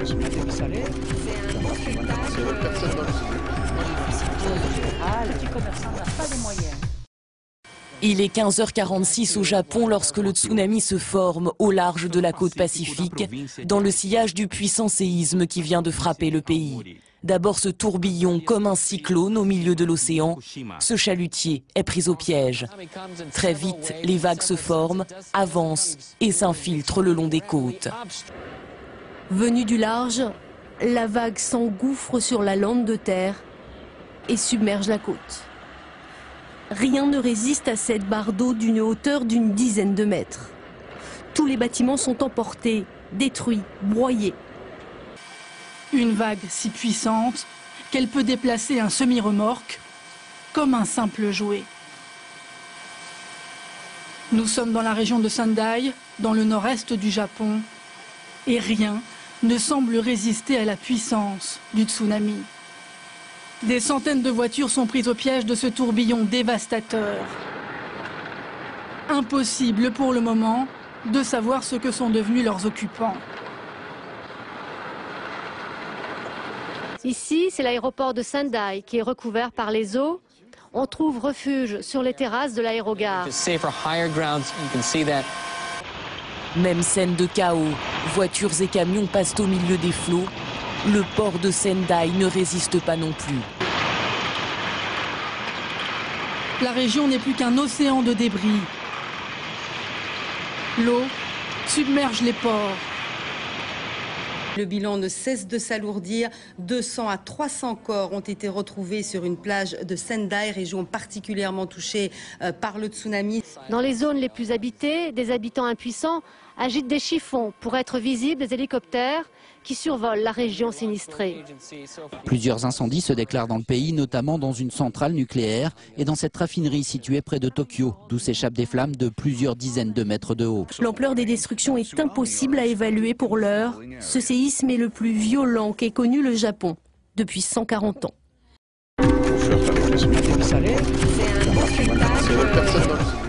C'est un beau spectacle. Personne dans le Le petit commerçant n'a pas les moyens. Il est 15h46 au Japon lorsque le tsunami se forme au large de la côte Pacifique, dans le sillage du puissant séisme qui vient de frapper le pays. D'abord ce tourbillon comme un cyclone au milieu de l'océan, ce chalutier est pris au piège. Très vite, les vagues se forment, avancent et s'infiltrent le long des côtes. Venue du large, la vague s'engouffre sur la lande de terre et submerge la côte. Rien ne résiste à cette barre d'eau d'une hauteur d'une dizaine de mètres. Tous les bâtiments sont emportés, détruits, broyés. Une vague si puissante qu'elle peut déplacer un semi-remorque comme un simple jouet. Nous sommes dans la région de Sendai, dans le nord-est du Japon, et rien ne semble résister à la puissance du tsunami. Des centaines de voitures sont prises au piège de ce tourbillon dévastateur. Impossible pour le moment de savoir ce que sont devenus leurs occupants. Ici, c'est l'aéroport de Sendai qui est recouvert par les eaux. On trouve refuge sur les terrasses de l'aérogare. Même scène de chaos, voitures et camions passent au milieu des flots. Le port de Sendai ne résiste pas non plus. La région n'est plus qu'un océan de débris. L'eau submerge les ports. Le bilan ne cesse de s'alourdir. 200 à 300 corps ont été retrouvés sur une plage de Sendai, région particulièrement touchée par le tsunami. Dans les zones les plus habitées, des habitants impuissants agitent des chiffons pour être visibles des hélicoptères qui survolent la région sinistrée. Plusieurs incendies se déclarent dans le pays, notamment dans une centrale nucléaire et dans cette raffinerie située près de Tokyo, d'où s'échappent des flammes de plusieurs dizaines de mètres de haut. L'ampleur des destructions est impossible à évaluer pour l'heure. Ce séisme est le plus violent qu'ait connu le Japon depuis 140 ans. C'est un beau spectacle. Personne dans le